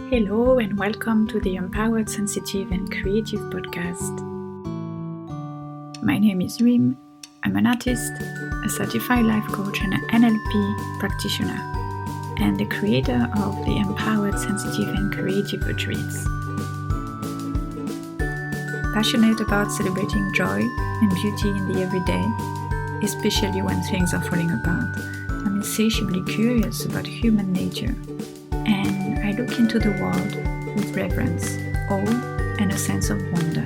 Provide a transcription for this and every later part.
Hello and welcome to the Empowered, Sensitive and Creative podcast. My name is Rim. I'm an artist, a certified life coach and an NLP practitioner, and the creator of the Empowered, Sensitive and Creative retreats. Passionate about celebrating joy and beauty in the everyday, especially when things are falling apart, I'm insatiably curious about human nature, and I look into the world with reverence, awe, and a sense of wonder.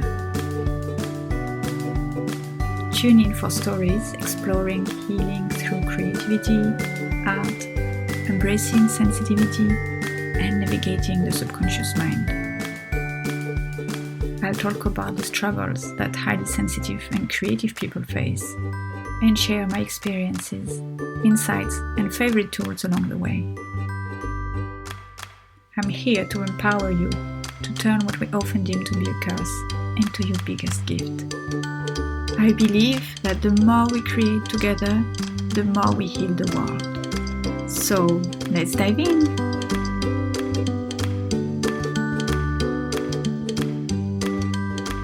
Tune in for stories exploring healing through creativity, art, embracing sensitivity, and navigating the subconscious mind. I'll talk about the struggles that highly sensitive and creative people face, and share my experiences, insights, and favorite tools along the way. I'm here to empower you to turn what we often deem to be a curse into your biggest gift. I believe that the more we create together, the more we heal the world. So let's dive in.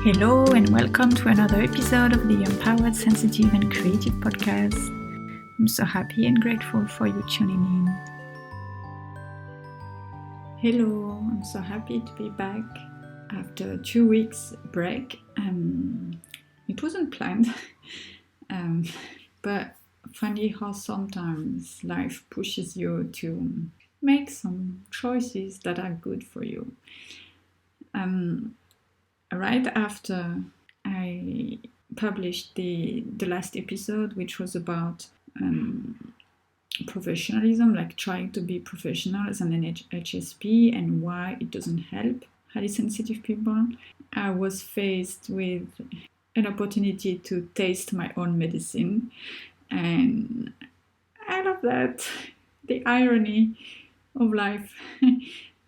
Hello and welcome to another episode of the Empowered, Sensitive and Creative podcast. I'm so happy and grateful for you tuning in. Hello, I'm so happy to be back after a 2 weeks break. It wasn't planned, but funny how sometimes life pushes you to make some choices that are good for you. Right after I published the last episode, which was about professionalism, like trying to be professional as an HSP and why it doesn't help highly sensitive people, I was faced with an opportunity to taste my own medicine. And I love that, the irony of life,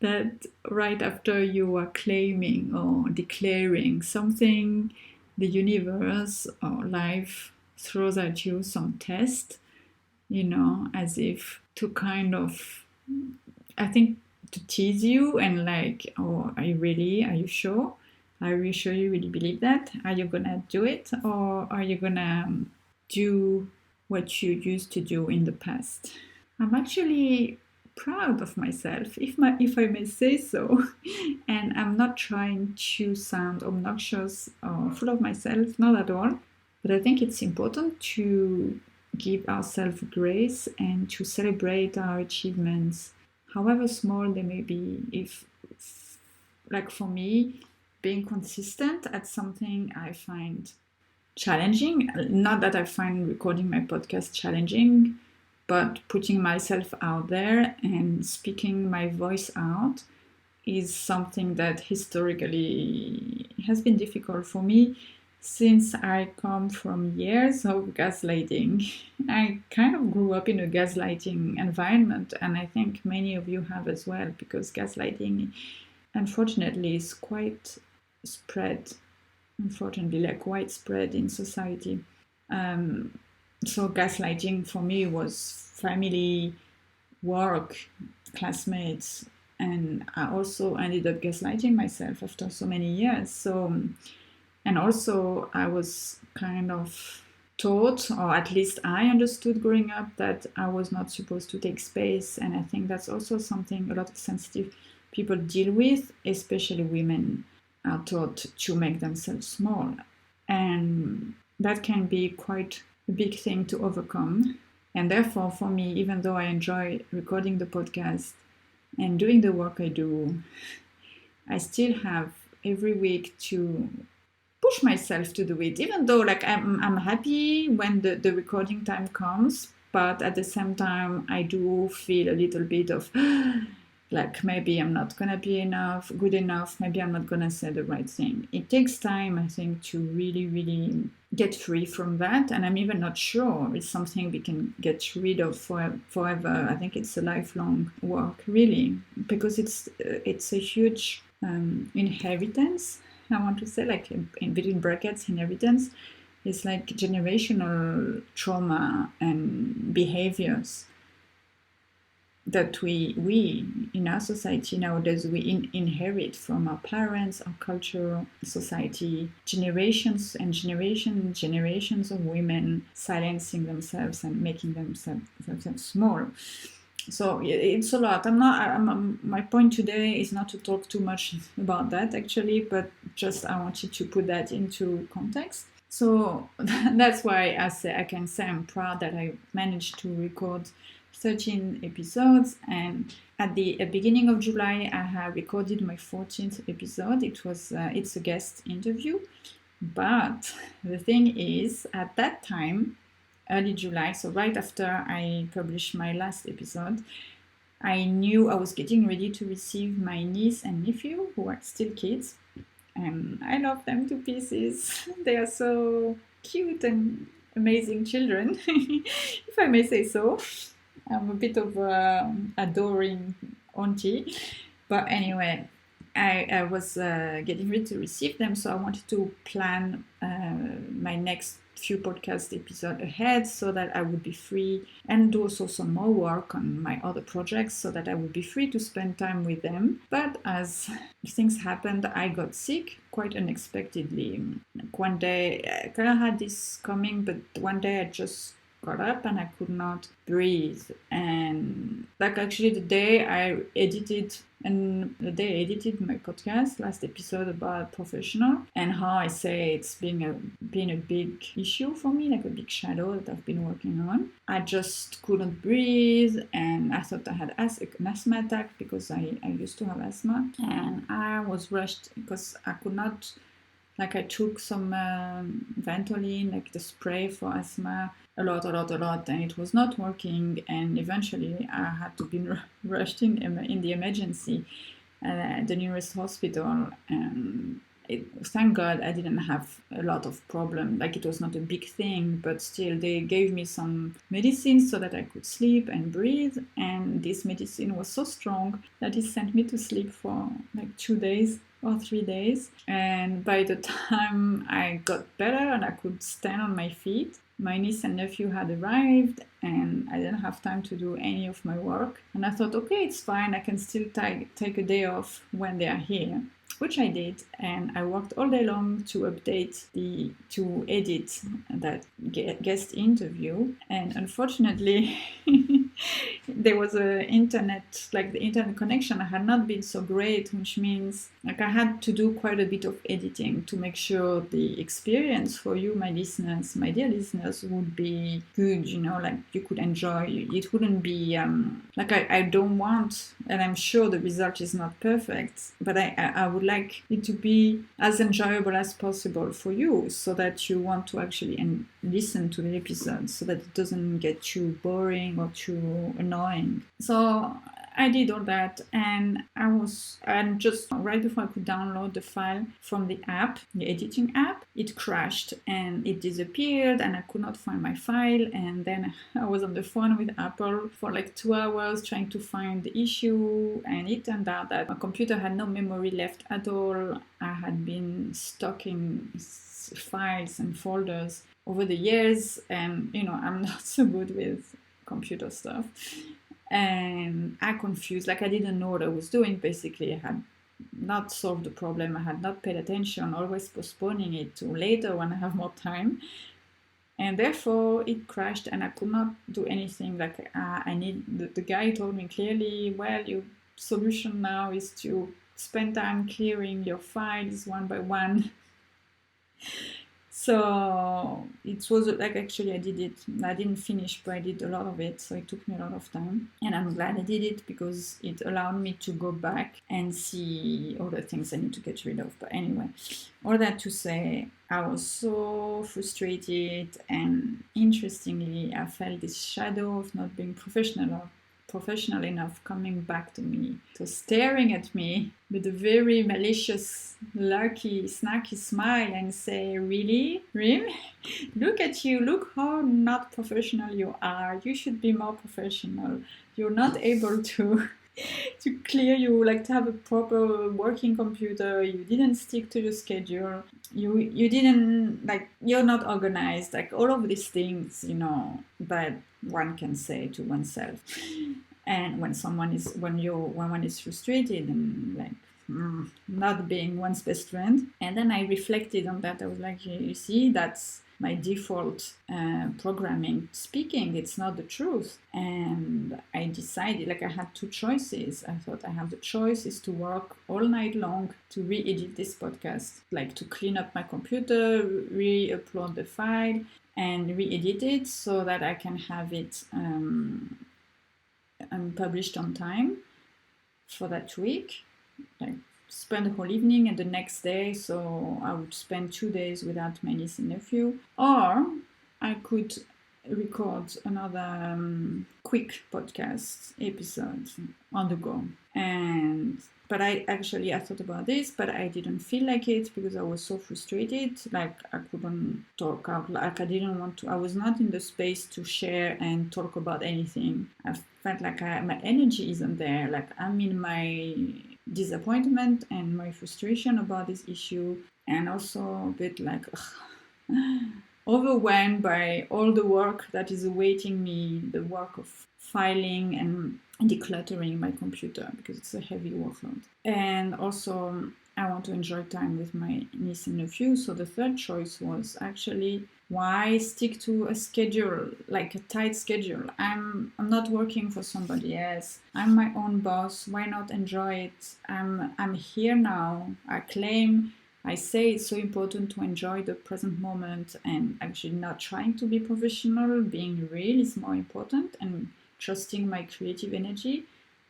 that right after you are claiming or declaring something, the universe or life throws at you some test, as if to kind of, I think, to tease you and like, oh, are you sure? Are you sure you really believe that? Are you gonna do it? Or are you gonna do what you used to do in the past? I'm actually proud of myself, if I may say so. And I'm not trying to sound obnoxious or full of myself, not at all. But I think it's important to give ourselves grace and to celebrate our achievements, however small they may be. If like for me, being consistent at something I find challenging, not that I find recording my podcast challenging, but putting myself out there and speaking my voice out is something that historically has been difficult for me since I come from years of gaslighting. I kind of grew up in a gaslighting environment, and I think many of you have as well, because gaslighting, unfortunately, is quite spread, like widespread in society. So gaslighting for me was family, work, classmates, and I also ended up gaslighting myself after so many years. And also I was kind of taught, or at least I understood growing up, that I was not supposed to take space. And I think that's also something a lot of sensitive people deal with, especially women are taught to make themselves small. And that can be quite a big thing to overcome. And therefore, for me, even though I enjoy recording the podcast and doing the work I do, I still have every week to push myself to do it, even though like I'm happy when the recording time comes, but at the same time I do feel a little bit of like maybe I'm not gonna be good enough, maybe I'm not gonna say the right thing. It takes time, I think, to really get free from that, and I'm even not sure it's something we can get rid of forever. I think it's a lifelong work, really, because it's a huge inheritance. I want to say, like, in between brackets, inheritance is like generational trauma and behaviors that we in our society nowadays we inherit from our parents, our culture, society, generations and generations of women silencing themselves and making themselves small. So it's a lot. My point today is not to talk too much about that actually, but just I wanted to put that into context. So that's why I can say I'm proud that I managed to record 13 episodes, and at the beginning of July I have recorded my 14th episode. It's a guest interview, but the thing is, at that time, early July, so right after I published my last episode, I knew I was getting ready to receive my niece and nephew, who are still kids, and I love them to pieces. They are so cute and amazing children, if I may say so. I'm a bit of adoring auntie. But anyway, I was getting ready to receive them, so I wanted to plan my next few podcast episodes ahead so that I would be free, and do also some more work on my other projects so that I would be free to spend time with them. But as things happened, I got sick quite unexpectedly. One day, I kind of had this coming, but one day I just got up and I could not breathe. And actually the day I edited my podcast, last episode about professional, and how I say it's been a big issue for me, like a big shadow that I've been working on. I just couldn't breathe, and I thought I had an asthma attack because I used to have asthma, and I was rushed because I could not. I took some Ventolin, like the spray for asthma, a lot, and it was not working. And eventually, I had to be rushed in the emergency at the nearest hospital. And thank God I didn't have a lot of problem. It was not a big thing, but still, they gave me some medicine so that I could sleep and breathe. And this medicine was so strong that it sent me to sleep for 2 days or 3 days. And by the time I got better and I could stand on my feet, my niece and nephew had arrived, and I didn't have time to do any of my work. And I thought, okay, it's fine, I can still take a day off when they are here, which I did. And I worked all day long to edit that guest interview. And unfortunately, there was the internet connection had not been so great, which means I had to do quite a bit of editing to make sure the experience for you, my dear listeners, would be good, you could enjoy. It wouldn't be I don't want, and I'm sure the result is not perfect, but I would like it to be as enjoyable as possible for you, so that you want to actually listen to the episode, so that it doesn't get too boring or too annoying. So I did all that, and just right before I could download the file from the editing app, it crashed and it disappeared, and I could not find my file. And then I was on the phone with Apple for 2 hours trying to find the issue, and it turned out that my computer had no memory left at all. I had been stocking files and folders over the years, and I'm not so good with computer stuff. And I confused, I didn't know what I was doing. Basically, I had not solved the problem. I had not paid attention, always postponing it to later when I have more time. And therefore, it crashed, and I could not do anything. The guy told me clearly, well, your solution now is to spend time clearing your files one by one. So it was actually I did it. I didn't finish, but I did a lot of it. So it took me a lot of time. And I'm glad I did it because it allowed me to go back and see all the things I need to get rid of. But anyway, all that to say, I was so frustrated. And interestingly, I felt this shadow of not being professional enough coming back to me. So staring at me with a very malicious, lucky, snacky smile and say, really, Rim? Look at you, look how not professional you are. You should be more professional. You're not able to clear to have a proper working computer. You didn't stick to your schedule. You didn't, you're not organized. All of these things, that one can say to oneself. And when one is frustrated and like not being one's best friend. And then I reflected on that. I was like, you see, that's my default programming speaking. It's not the truth. And I decided, like, I had two choices. I thought I have the choice is to work all night long to re-edit this podcast, like to clean up my computer, re-upload the file and re-edit it so that I can have it published on time for that week, like spend the whole evening and the next day, so I would spend 2 days without my niece and nephew. Or I could record another quick podcast episode on the go. But I thought about this, but I didn't feel like it because I was so frustrated. Like I couldn't talk out. Like I didn't want to. I was not in the space to share and talk about anything. I felt like my energy isn't there. Like I'm in my disappointment and my frustration about this issue, and also a bit like overwhelmed by all the work that is awaiting me, the work of filing and decluttering my computer because it's a heavy workload. And also I want to enjoy time with my niece and nephew. So the third choice was actually, why stick to a schedule, like a tight schedule? I'm not working for somebody else. I'm my own boss. Why not enjoy it? I'm here now. I say it's so important to enjoy the present moment and actually not trying to be professional. Being real is more important, and trusting my creative energy.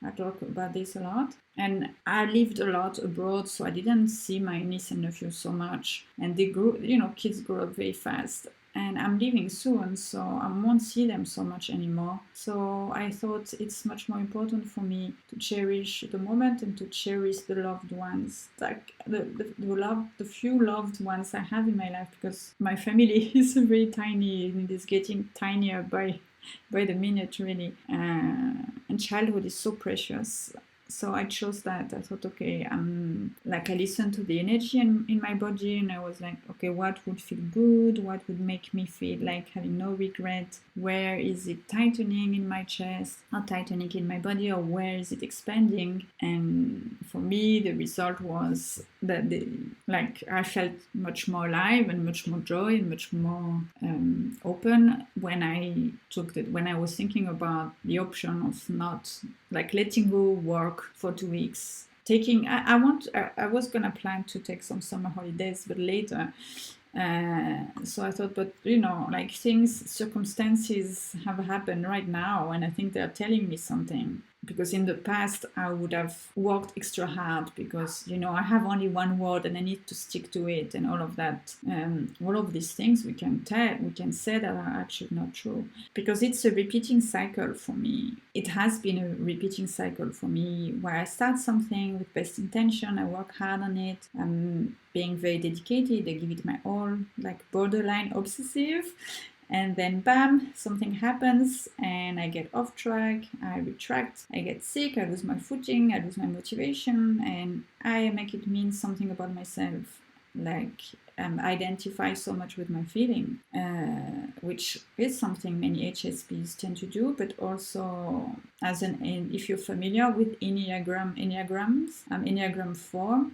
I talk about this a lot. And I lived a lot abroad, so I didn't see my niece and nephew so much. And they grew, kids grow up very fast. And I'm leaving soon, so I won't see them so much anymore. So I thought it's much more important for me to cherish the moment and to cherish the loved ones, like the few loved ones I have in my life, because my family is very tiny and it is getting tinier by the minute, really. And childhood is so precious. So I chose that. I thought, okay, I listened to the energy in my body, and I was like, okay, what would feel good? What would make me feel like having no regret? Where is it tightening in my chest, or tightening in my body, or where is it expanding? And for me, the result was that I felt much more alive and much more joy and much more open when I was thinking about the option of not letting go work for 2 weeks. I was gonna plan to take some summer holidays, but later. So I thought, but circumstances have happened right now, and I think they're telling me something. Because in the past, I would have worked extra hard because, I have only one word and I need to stick to it, and all of that. All of these things we can say that are actually not true. Because it's a repeating cycle for me. It has been a repeating cycle for me where I start something with best intention, I work hard on it, I'm being very dedicated, I give it my all, borderline obsessive. And then bam, something happens and I get off track, I retract, I get sick, I lose my footing, I lose my motivation, and I make it mean something about myself. Identify so much with my feeling, which is something many HSPs tend to do, but also if you're familiar with Enneagrams, I'm Enneagram 4.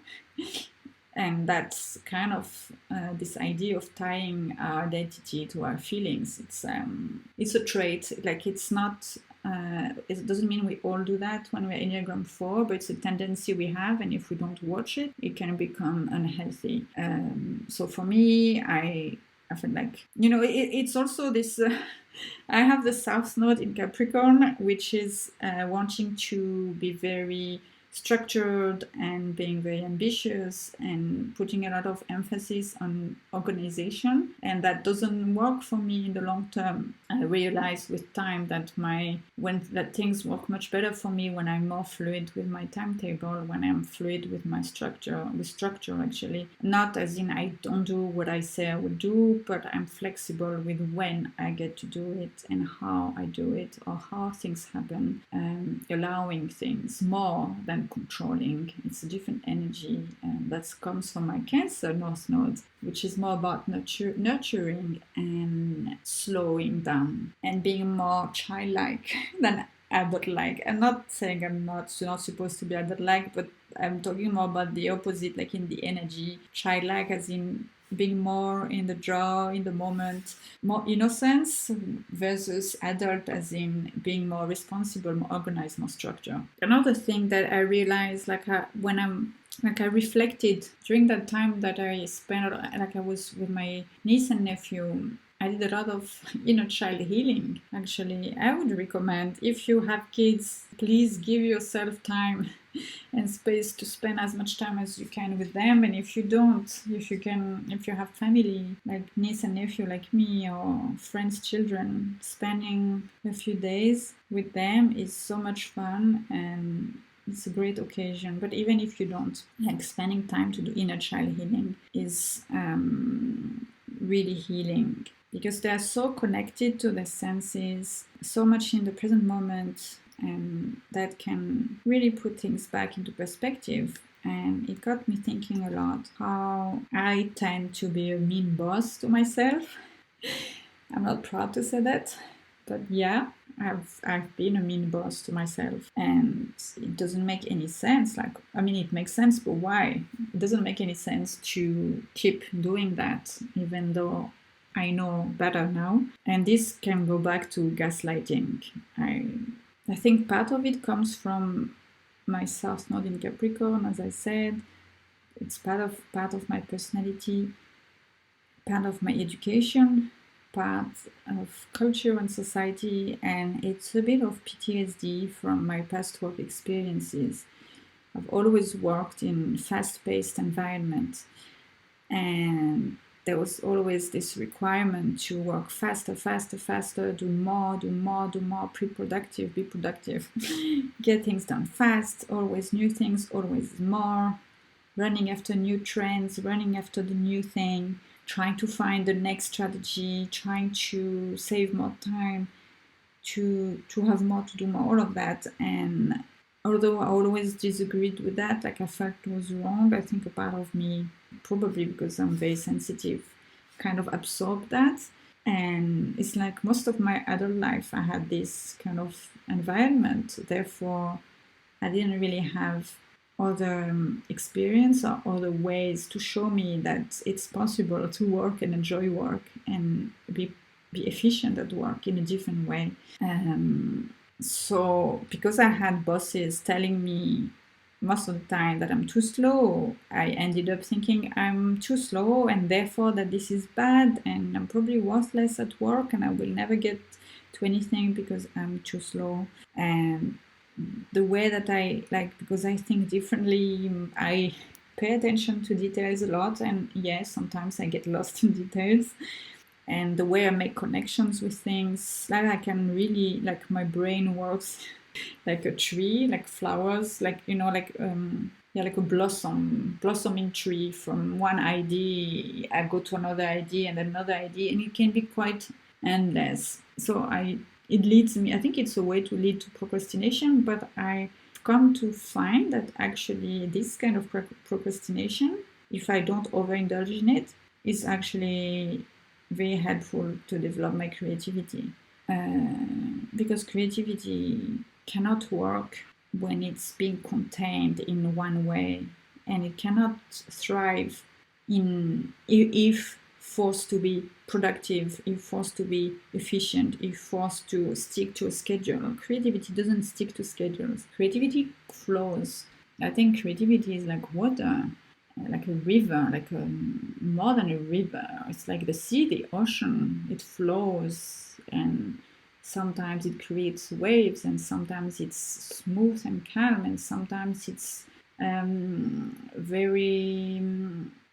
And that's kind of this idea of tying our identity to our feelings. It's a trait. It's not. It doesn't mean we all do that when we're Enneagram 4, but it's a tendency we have, and if we don't watch it, it can become unhealthy. So for me, I feel it's also this. I have the South Node in Capricorn, which is wanting to be very structured and being very ambitious and putting a lot of emphasis on organization, and that doesn't work for me in the long term. I realize with time that things work much better for me when I'm more fluid with my timetable, when I'm fluid with my structure actually, not as in I don't do what I say I will do, but I'm flexible with when I get to do it and how I do it, or how things happen, allowing things more than controlling. It's a different energy, and that comes from my Cancer North Node, which is more about nurturing and slowing down and being more childlike than adult-like. I'm not saying I'm not supposed to be adult-like, but I'm talking more about the opposite, like in the energy. Childlike as in being more in the joy, in the moment, more innocence, versus adult as in being more responsible, more organized, more structured. Another thing that I realized, when I reflected during that time that I spent, like I was with my niece and nephew, I did a lot of inner child healing. Actually, I would recommend, if you have kids, please give yourself time and space to spend as much time as you can with them. And if you don't, if you have family like niece and nephew like me, or friends' children, spending a few days with them is so much fun, and it's a great occasion. But even if you don't, like, spending time to do inner child healing is really healing, because they are so connected to their senses, so much in the present moment, and that can really put things back into perspective. And it got me thinking a lot how I tend to be a mean boss to myself. I'm not proud to say that, but yeah, I've been a mean boss to myself, and it doesn't make any sense. Like, I mean, it makes sense, but why? It doesn't make any sense to keep doing that, even though I know better now. And this can go back to gaslighting. I think part of it comes from my South Node in Capricorn, as I said. It's part of my personality, part of my education, part of culture and society, and it's a bit of PTSD from my past work experiences. I've always worked in fast-paced environments, and there was always this requirement to work faster, do more, pre-productive, be productive, get things done fast, always new things, always more, running after new trends, running after the new thing, trying to find the next strategy, trying to save more time, to have more, to do more, all of that. And although I always disagreed with that, like I felt it was wrong, I think a part of me, probably because I'm very sensitive, kind of absorbed that. And it's like most of my adult life, I had this kind of environment. Therefore, I didn't really have other experience or other ways to show me that it's possible to work and enjoy work and be efficient at work in a different way. So because I had bosses telling me most of the time that I'm too slow, I ended up thinking I'm too slow, and therefore that this is bad and I'm probably worthless at work and I will never get to anything because I'm too slow. And the way that because I think differently, I pay attention to details a lot, and yes, sometimes I get lost in details. And the way I make connections with things, like I can really, like, my brain works like a tree, like flowers, like, like a blossoming tree. From one idea I go to another idea and another idea, and it can be quite endless. So it leads me, I think it's a way to lead to procrastination, but I come to find that actually this kind of procrastination, if I don't overindulge in it, is actually very helpful to develop my creativity. Because creativity cannot work when it's being contained in one way, and it cannot thrive if forced to be productive, if forced to be efficient, if forced to stick to a schedule. Creativity doesn't stick to schedules. Creativity flows. I think creativity is like water, like a river, more than a river. It's like the sea, the ocean. It flows, and sometimes it creates waves, and sometimes it's smooth and calm, and sometimes it's very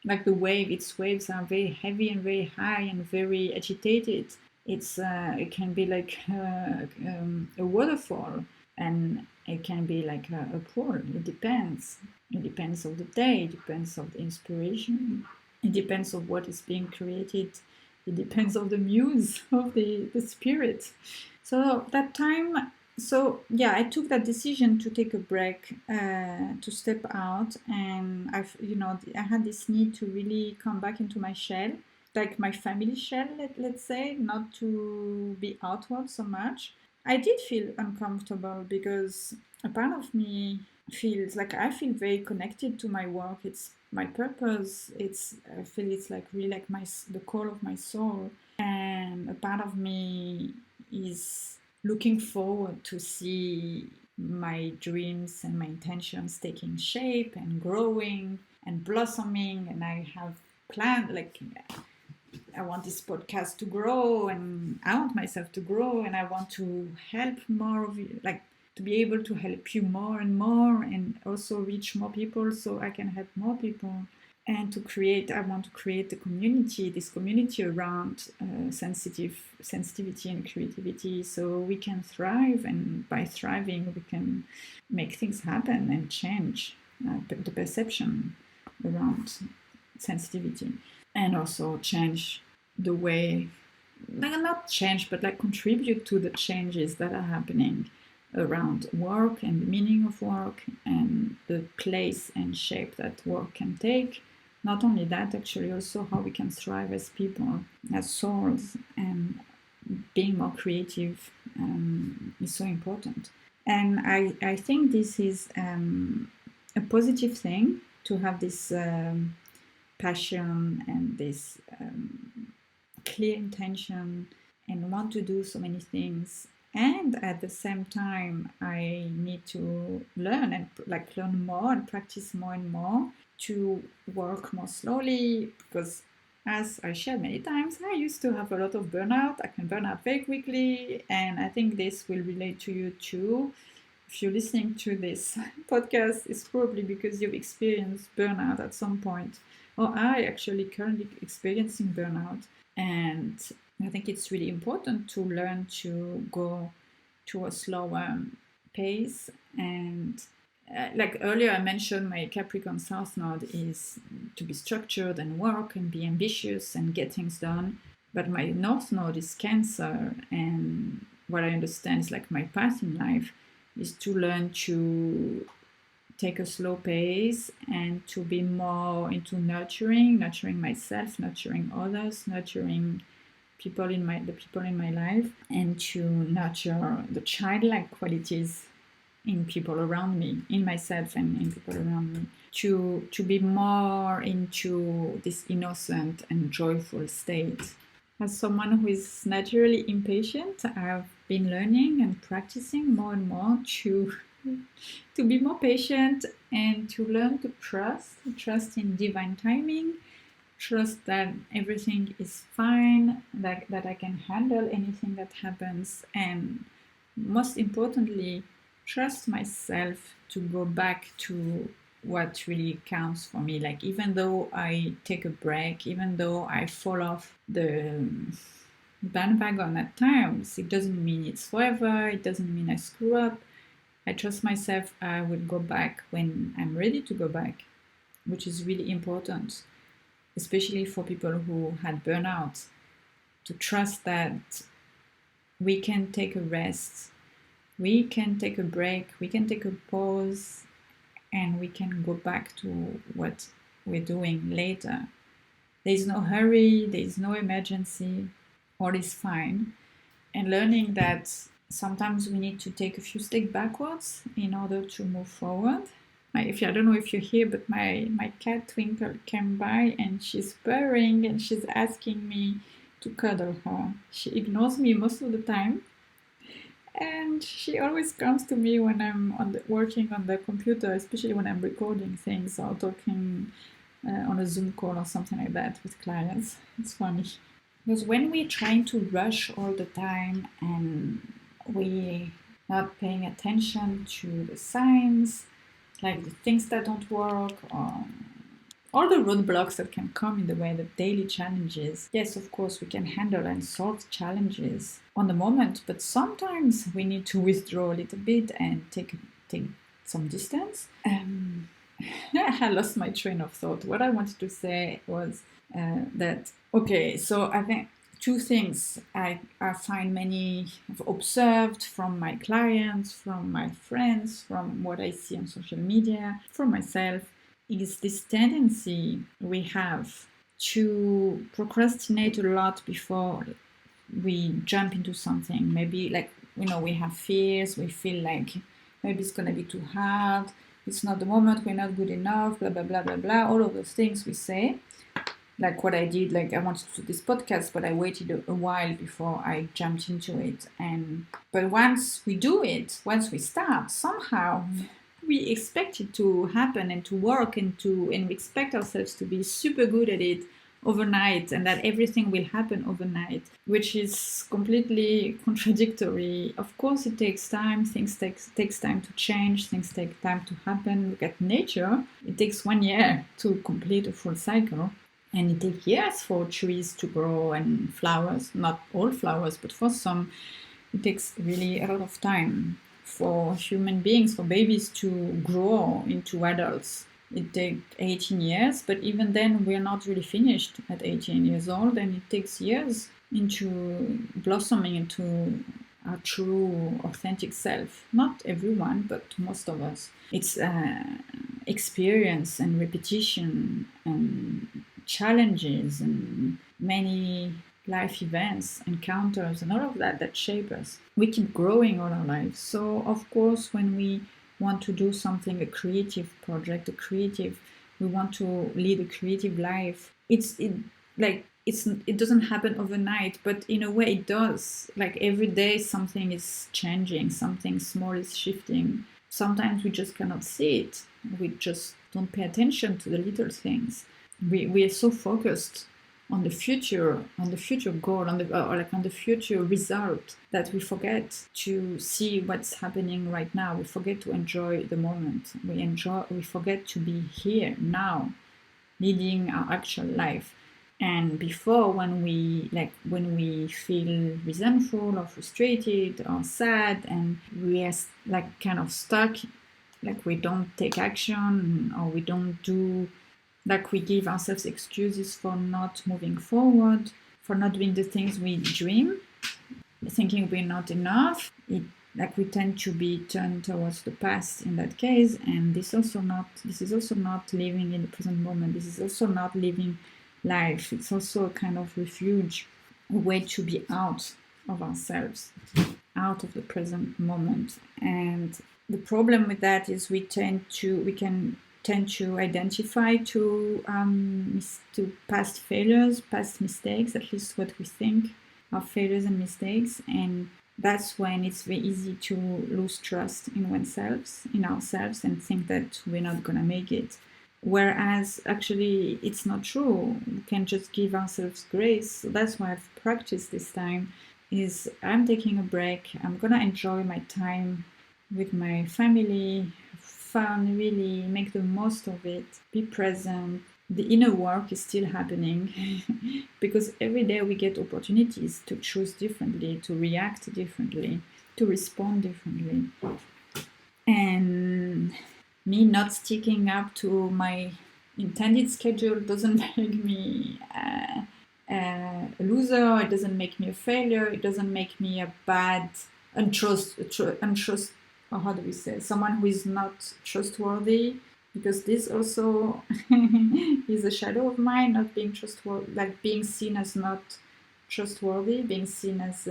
like the its waves are very heavy and very high and very agitated. It can be like a waterfall, and it can be like a pool. It depends. It depends on the day. It depends on the inspiration. It depends on what is being created. It depends on the muse of the spirit. So that time, I took that decision to take a break, to step out, and I had this need to really come back into my shell, like my family shell, let's say, not to be outward so much. I did feel uncomfortable because a part of me feels like I feel very connected to my work. It's my purpose. I feel it's like really like the core of my soul. And a part of me is looking forward to see my dreams and my intentions taking shape and growing and blossoming. And I have planned like I want this podcast to grow, and I want myself to grow, and I want to help more of you, like to be able to help you more and more, and also reach more people so I can help more people. And I want to create this community around sensitivity and creativity, so we can thrive, and by thriving, we can make things happen and change the perception around sensitivity, and also change the way, like not change, but like contribute to the changes that are happening around work and the meaning of work and the place and shape that work can take. Not only that, actually, also how we can thrive as people, as souls, and being more creative is so important. And I think this is a positive thing to have this passion and this clear intention and want to do so many things. And at the same time, I need to learn and learn more and practice more and more to work more slowly, because as I shared many times, I used to have a lot of burnout. I can burn out very quickly, and I think this will relate to you too. If you're listening to this podcast, it's probably because you've experienced burnout at some point, or I actually currently experiencing burnout. And I think it's really important to learn to go to a slower pace. And like earlier I mentioned, my Capricorn South Node is to be structured and work and be ambitious and get things done. But my North Node is Cancer, and what I understand is like my path in life is to learn to take a slow pace and to be more into nurturing myself, nurturing others, nurturing the people in my life, and to nurture the childlike qualities in people around me, in myself and in people around me, to be more into this innocent and joyful state. As someone who is naturally impatient, I've been learning and practicing more and more to be more patient and to learn to trust in divine timing, trust that everything is fine, that I can handle anything that happens, and most importantly, trust myself to go back to what really counts for me. Like, even though I take a break, even though I fall off the bandwagon at times, it doesn't mean it's forever, it doesn't mean I screw up. I trust myself I will go back when I'm ready to go back, which is really important, especially for people who had burnout, to trust that we can take a rest, we can take a break, we can take a pause, and we can go back to what we're doing later. There is no hurry, there is no emergency, all is fine. And learning that sometimes we need to take a few steps backwards in order to move forward. I don't know if you're here, but my cat Twinkle came by and she's purring and she's asking me to cuddle her. She ignores me most of the time, and she always comes to me when I'm working on the computer, especially when I'm recording things or talking on a Zoom call or something like that with clients. It's funny. Because when we're trying to rush all the time and we're not paying attention to the signs, like the things that don't work, or all the roadblocks that can come in the way, the daily challenges. Yes, of course, we can handle and solve challenges on the moment, but sometimes we need to withdraw a little bit and take some distance. I lost my train of thought. What I wanted to say was that, okay, so I think two things I find I've observed from my clients, from my friends, from what I see on social media, from myself, is this tendency we have to procrastinate a lot before we jump into something. Maybe like we have fears, we feel like maybe it's going to be too hard, it's not the moment, we're not good enough, blah, blah, blah, blah, blah, all of those things we say. Like what I did, like I wanted to do this podcast, but I waited a while before I jumped into it. But once we do it, once we start, somehow we expect it to happen and to work and we expect ourselves to be super good at it overnight and that everything will happen overnight, which is completely contradictory. Of course, it takes time. Things takes time to change. Things take time to happen. Look at nature. It takes 1 year to complete a full cycle. And it takes years for trees to grow and flowers, not all flowers, but for some, it takes really a lot of time. For human beings, for babies to grow into adults, it takes 18 years, but even then we're not really finished at 18 years old, and it takes years into blossoming into our true, authentic self. Not everyone, but most of us. It's experience and repetition and challenges and many life events, encounters, and all of that shape us. We keep growing all our lives. So, of course, when we want to do something, a creative project, we want to lead a creative life, it doesn't happen overnight, but in a way it does. Like every day something is changing, something small is shifting. Sometimes we just cannot see it. We just don't pay attention to the little things. We are so focused on the future goal, on the future result, that we forget to see what's happening right now. We forget to enjoy the moment. We forget to be here now, leading our actual life. And before, when we feel resentful or frustrated or sad, and we are like kind of stuck, like we don't take action, or we don't do, like we give ourselves excuses for not moving forward, for not doing the things we dream, thinking we're not enough. We tend to be turned towards the past in that case, and this is also not living in the present moment. This is also not living life. It's also a kind of refuge, a way to be out of ourselves, out of the present moment. And the problem with that is we can tend to identify to past failures, past mistakes, at least what we think are failures and mistakes. And that's when it's very easy to lose trust in ourselves, and think that we're not going to make it. Whereas actually it's not true. We can just give ourselves grace. So that's why I've practiced this time, is I'm taking a break. I'm going to enjoy my time with my family, fun, really make the most of it, be present. The inner work is still happening because every day we get opportunities to choose differently, to react differently, to respond differently. And me not sticking up to my intended schedule doesn't make me a loser. It doesn't make me a failure. It doesn't make me a bad, or how do we say, someone who is not trustworthy, because this also is a shadow of mine, not being trustworthy, like being seen as not trustworthy, being seen as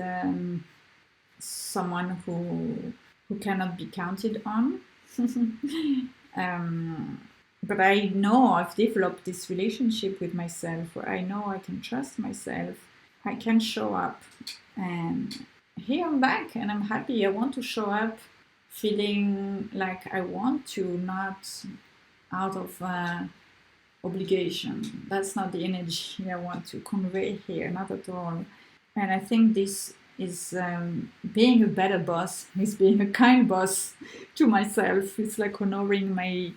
someone who cannot be counted on. But I know I've developed this relationship with myself where I know I can trust myself, I can show up, and here I'm back and I'm happy. I want to show up feeling like I want to, not out of obligation. That's not the energy I want to convey here, not at all. And I think this is being a better boss, is being a kind boss to myself. It's like honoring my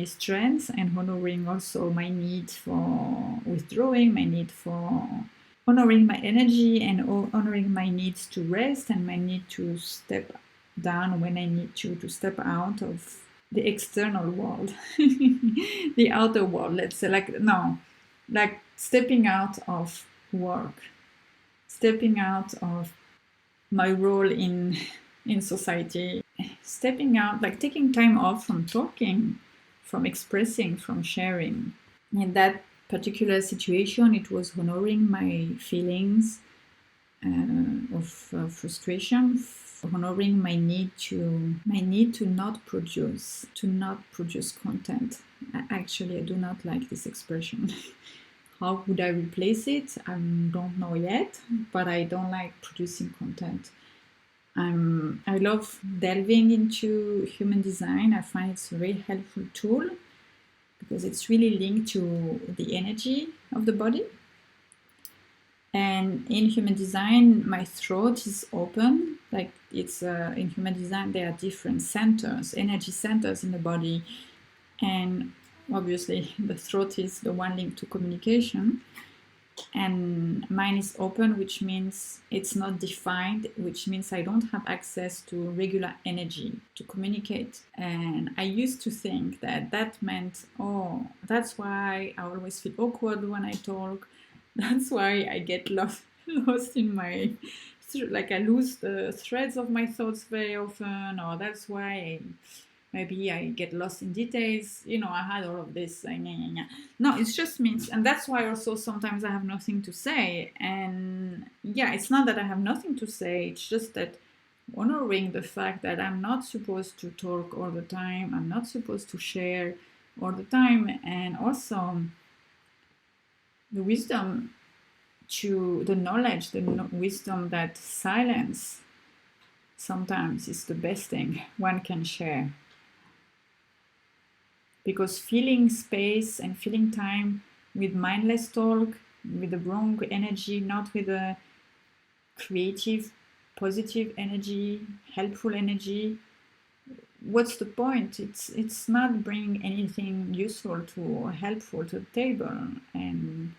strengths and honoring also my need for withdrawing, my need for honoring my energy, and honoring my needs to rest and my need to step down when I need to step out of the external world, the outer world, let's say, like stepping out of work, stepping out of my role in society, stepping out, like taking time off from talking, from expressing, from sharing. In that particular situation, it was honoring my feelings, of frustration, honoring my need to not produce content. Actually, I do not like this expression. How would I replace it? I don't know yet, but I don't like producing content. I love delving into human design. I find it's a very helpful tool because it's really linked to the energy of the body. And in human design, my throat is open. Like it's in human design, there are different centers, energy centers in the body, and obviously the throat is the one linked to communication. And mine is open, which means it's not defined, which means I don't have access to regular energy to communicate. And I used to think that meant, oh, that's why I always feel awkward when I talk. That's why I get lost in my, like I lose the threads of my thoughts very often, or that's why maybe I get lost in details. I had all of this. No, it's just means, and that's why also sometimes I have nothing to say. And yeah, it's not that I have nothing to say. It's just that honoring the fact that I'm not supposed to talk all the time. I'm not supposed to share all the time. And also the wisdom the knowledge, the wisdom that silence sometimes is the best thing one can share. Because filling space and filling time with mindless talk, with the wrong energy, not with a creative, positive energy, helpful energy, what's the point? It's not bringing anything useful or helpful to the table, and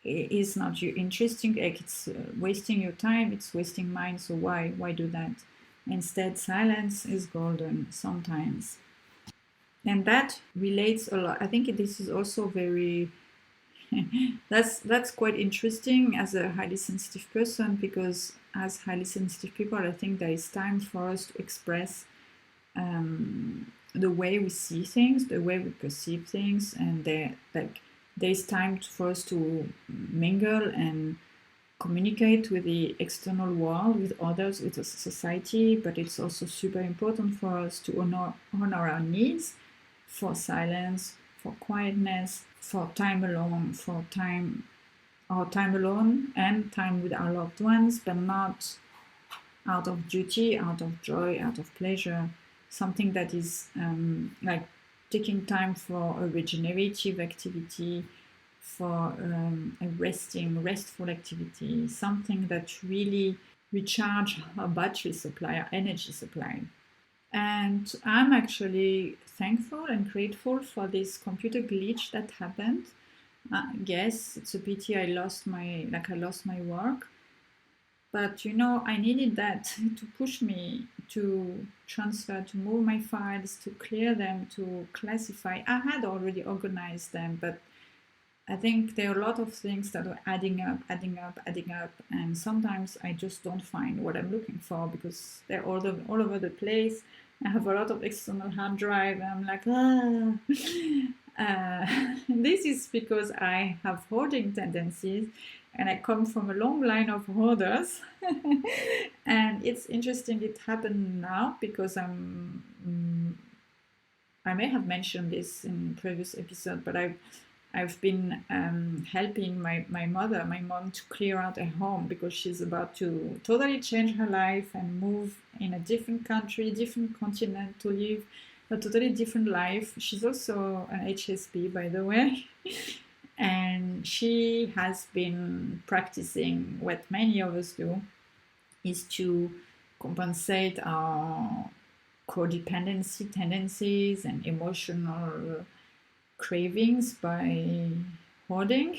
it's not interesting. Like it's wasting your time, it's wasting mine. So why do that? Instead, silence is golden sometimes. And that relates a lot. I think this is also very that's quite interesting as a highly sensitive person, because as highly sensitive people, I think there is time for us to express the way we see things, the way we perceive things, and there's time for us to mingle and communicate with the external world, with others, with the society. But it's also super important for us to honor our needs for silence, for quietness, for time alone, our time alone and time with our loved ones, but not out of duty, out of joy, out of pleasure. Something that is like taking time for a regenerative activity, for a restful activity, something that really recharge our battery supply, our energy supply. And I'm actually thankful and grateful for this computer glitch that happened. Yes, it's a pity I lost my work, but I needed that to push me to transfer, to move my files, to clear them, to classify. I had already organized them, but I think there are a lot of things that are adding up, and sometimes I just don't find what I'm looking for because they're all over the place. I have a lot of external hard drive, and I'm like, this is because I have hoarding tendencies, and I come from a long line of hoarders. And it's interesting it happened now because I may have mentioned this in previous episode, but I've been helping my mom to clear out her home because she's about to totally change her life and move in a different country, different continent, to live a totally different life. She's also an HSP, by the way. And she has been practicing what many of us do, is to compensate our codependency tendencies and emotional cravings by hoarding.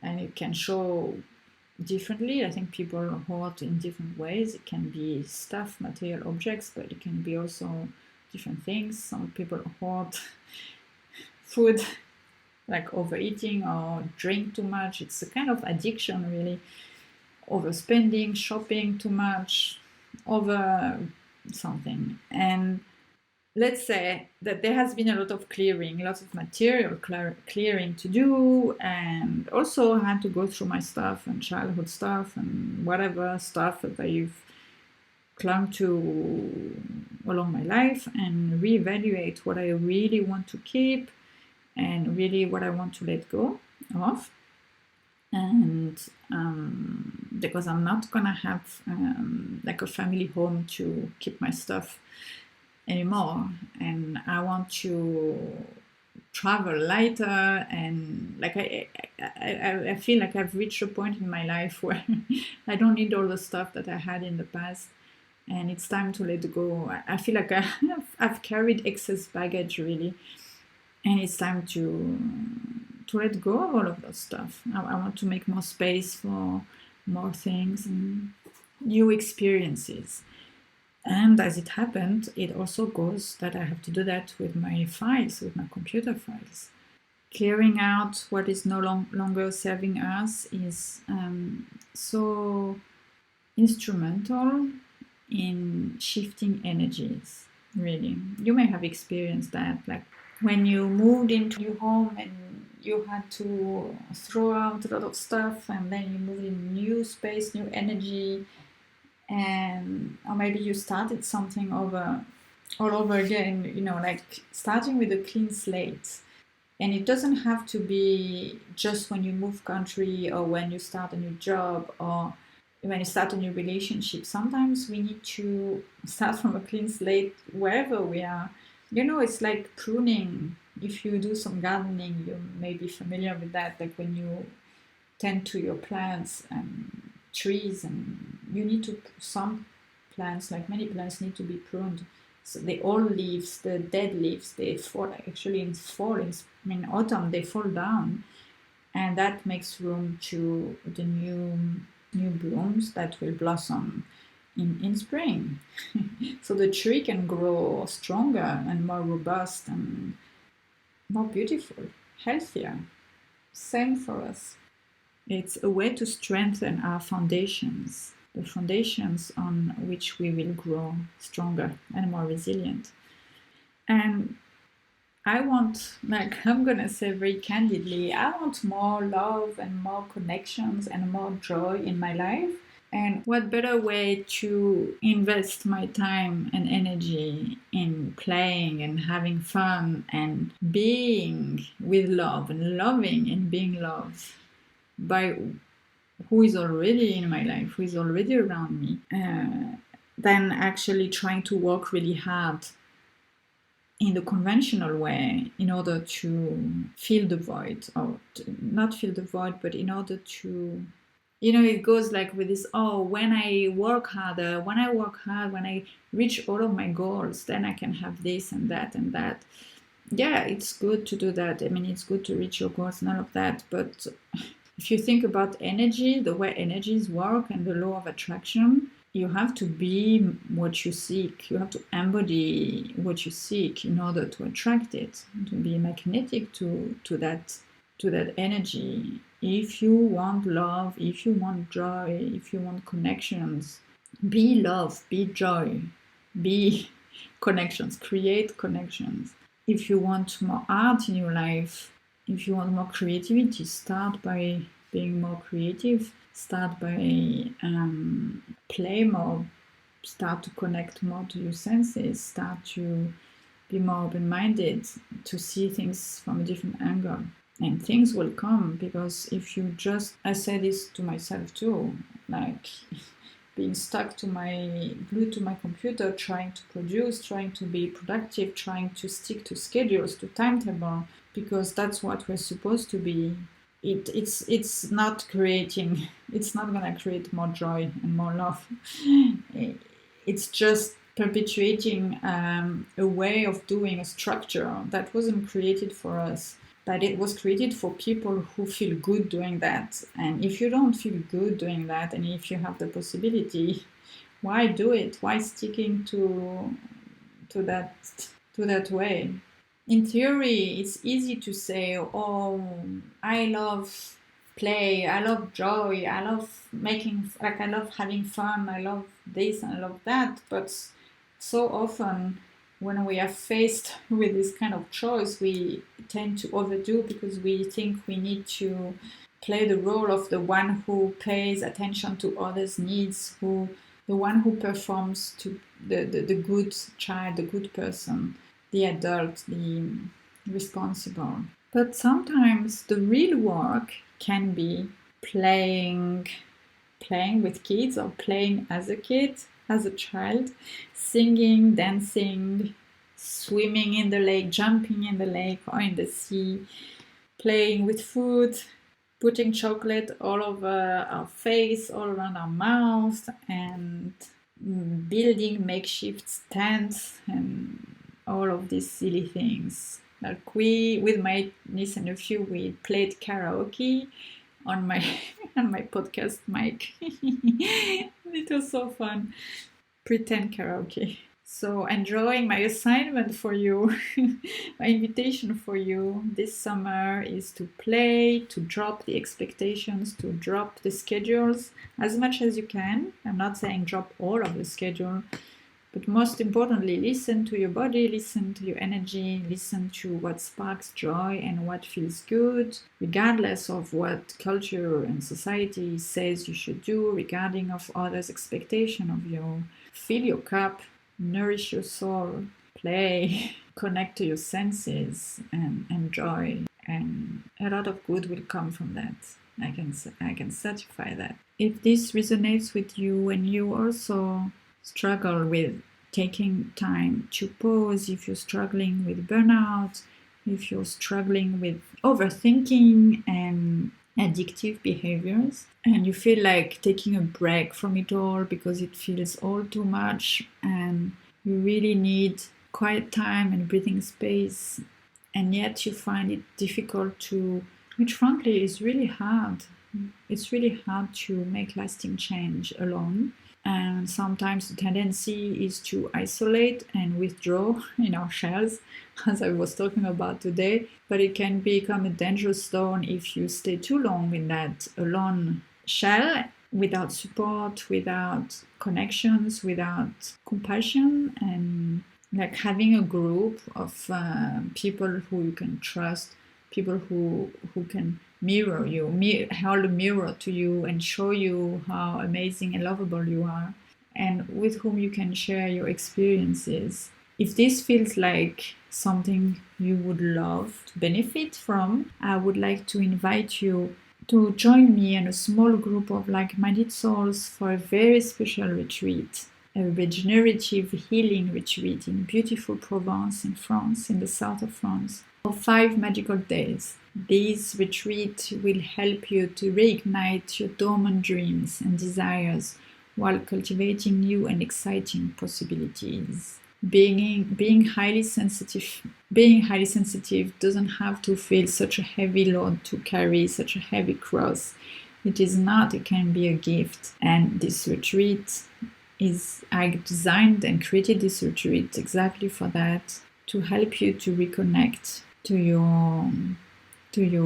And it can show differently. I think people hoard in different ways. It can be stuff, material objects, but it can be also different things. Some people hoard food, like overeating or drink too much. It's a kind of addiction, really. Overspending, shopping too much, over something. And let's say that there has been a lot of clearing, lots of material clearing to do, and also I had to go through my stuff and childhood stuff and whatever stuff that I've clung to along my life, and reevaluate what I really want to keep and really what I want to let go of. And because I'm not gonna have like a family home to keep my stuff anymore, and I want to travel lighter, and like I feel like I've reached a point in my life where I don't need all the stuff that I had in the past, and it's time to let go. I feel like I've carried excess baggage really, and it's time to let go of all of that stuff. I want to make more space for more things and new experiences. And as it happened, it also goes that I have to do that with my files, with my computer files. Clearing out what is no longer serving us is so instrumental in shifting energies, really. You may have experienced that, like when you moved into your home and you had to throw out a lot of stuff, and then you moved in new space, new energy, and or maybe you started something over all over again, like starting with a clean slate. And it doesn't have to be just when you move country or when you start a new job or when you start a new relationship. Sometimes we need to start from a clean slate wherever we are. It's like pruning. If you do some gardening, you may be familiar with that, like when you tend to your plants and trees, and you need to, some plants, like many plants, need to be pruned. So the old leaves, the dead leaves, they fall actually in fall, in autumn, they fall down, and that makes room to the new blooms that will blossom in spring. So the tree can grow stronger and more robust and more beautiful, healthier. Same for us. It's a way to strengthen our foundations, the foundations on which we will grow stronger and more resilient. And I want, like, I'm gonna say very candidly, I want more love and more connections and more joy in my life. And what better way to invest my time and energy in playing and having fun and being with love and loving and being loved by who is already in my life, who is already around me, than actually trying to work really hard in the conventional way in order to fill the void, or not fill the void, but in order to, it goes like with this, when I work hard, when I reach all of my goals, then I can have this and that and that. Yeah, it's good to do that. I mean, it's good to reach your goals and all of that, but if you think about energy, the way energies work and the law of attraction, you have to be what you seek. You have to embody what you seek in order to attract it, to be magnetic to that energy. If you want love, if you want joy, if you want connections, be love, be joy, be connections, create connections. If you want more art in your life, if you want more creativity, start by being more creative. Start by play more. Start to connect more to your senses. Start to be more open-minded, to see things from a different angle. And things will come, because if you just, I say this to myself too, like being stuck glued to my computer, trying to produce, trying to be productive, trying to stick to schedules, to timetable, because that's what we're supposed to be. It's not creating, it's not going to create more joy and more love. It's just perpetuating a way of doing, a structure that wasn't created for us, that it was created for people who feel good doing that. And if you don't feel good doing that, and if you have the possibility, why do it? Why sticking to that way? In theory, it's easy to say, I love play, I love joy, I love having fun, I love this and I love that. But so often when we are faced with this kind of choice, we tend to overdo because we think we need to play the role of the one who pays attention to others' needs, the one who performs to the good child, the good person, the adult, the responsible. But sometimes the real work can be playing with kids or playing as a kid, as a child, singing, dancing, swimming in the lake, jumping in the lake or in the sea, playing with food, putting chocolate all over our face, all around our mouth, and building makeshift stands and all of these silly things. Like we, with my niece and nephew, we played karaoke on my on my podcast mic. It was so fun. Pretend karaoke. So enjoying my assignment for you, my invitation for you this summer is to play, to drop the expectations, to drop the schedules as much as you can. I'm not saying drop all of the schedule, but most importantly, listen to your body, listen to your energy, listen to what sparks joy and what feels good, regardless of what culture and society says you should do, regarding of others' expectation of you. Fill your cup, nourish your soul, play, connect to your senses, and enjoy. And a lot of good will come from that. I can certify that. If this resonates with you and you also struggle with taking time to pause, if you're struggling with burnout, if you're struggling with overthinking and addictive behaviors, and you feel like taking a break from it all because it feels all too much and you really need quiet time and breathing space, and yet you find it difficult to, which frankly is really hard. It's really hard to make lasting change alone. And sometimes the tendency is to isolate and withdraw in our shells, as I was talking about today. But it can become a dangerous zone if you stay too long in that alone shell, without support, without connections, without compassion, and like having a group of people who you can trust, people who can mirror you, hold a mirror to you and show you how amazing and lovable you are, and with whom you can share your experiences. If this feels like something you would love to benefit from, I would like to invite you to join me in a small group of like-minded souls for a very special retreat, a regenerative healing retreat in beautiful Provence in France, in the south of France, for 5 magical days. This retreat will help you to reignite your dormant dreams and desires while cultivating new and exciting possibilities. Being highly sensitive doesn't have to feel such a heavy load to carry, such a heavy cross. It is not, it can be a gift. And this retreat I designed and created this retreat exactly for that, to help you to reconnect to your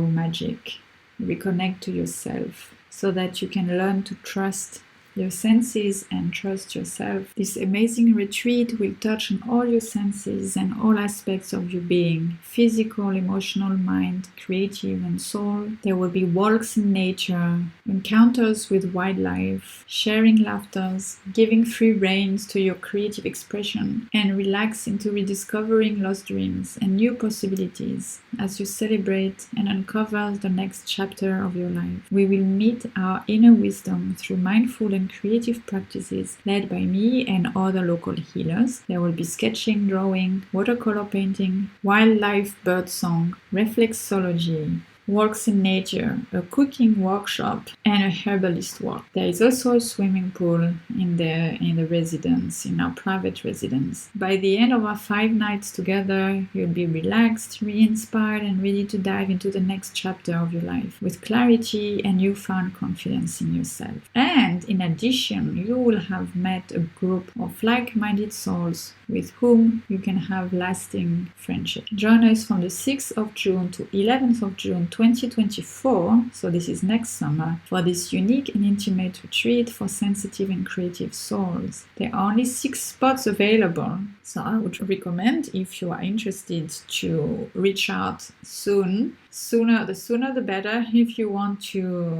magic, reconnect to yourself, so that you can learn to trust your senses and trust yourself. This amazing retreat will touch on all your senses and all aspects of your being: physical, emotional, mind, creative, and soul. There will be walks in nature, encounters with wildlife, sharing laughters, giving free reins to your creative expression, and relax into rediscovering lost dreams and new possibilities as you celebrate and uncover the next chapter of your life. We will meet our inner wisdom through mindful and creative practices led by me and other local healers. There will be sketching, drawing, watercolor painting, wildlife birdsong, reflexology, walks in nature, a cooking workshop, and a herbalist walk. There is also a swimming pool in the residence, in our private residence. By the end of our 5 nights together, you'll be relaxed, re-inspired, and ready to dive into the next chapter of your life with clarity and newfound confidence in yourself. And in addition, you will have met a group of like-minded souls with whom you can have lasting friendship. Join us from the 6th of June to 11th of June 2024, so this is next summer, for this unique and intimate retreat for sensitive and creative souls. There are only 6 spots available, so I would recommend, if you are interested, to reach out soon. The sooner the better, if you want to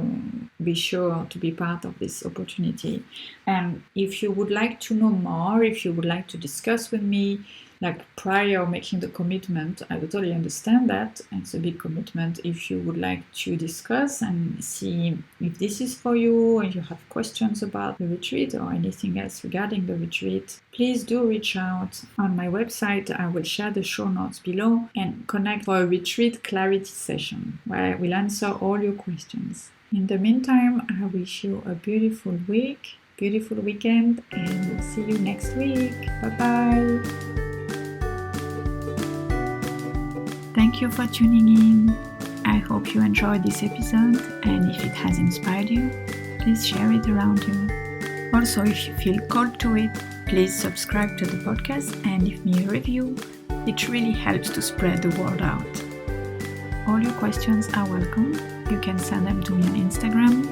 be sure to be part of this opportunity. And if you would like to know more, if you would like to discuss with me, like prior making the commitment, I totally understand that. It's a big commitment. If you would like to discuss and see if this is for you, or you have questions about the retreat or anything else regarding the retreat, please do reach out on my website. I will share the show notes below and connect for a retreat clarity session where I will answer all your questions. In the meantime, I wish you a beautiful week, beautiful weekend, and we'll see you next week. Bye-bye. Thank you for tuning in. I hope you enjoyed this episode, and if it has inspired you, please share it around you. Also, if you feel called to it, please subscribe to the podcast and leave me a review. It really helps to spread the word out. All your questions are welcome. You can send them to me on Instagram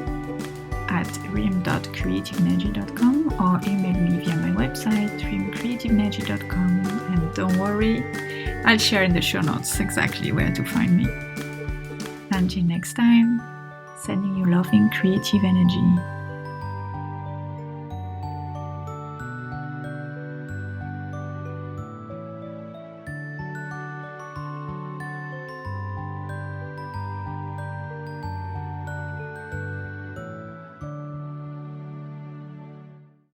at rim.creativenergy.com or email me via my website rimcreativenergy.com, and don't worry, I'll share in the show notes exactly where to find me. Until next time, sending you loving creative energy.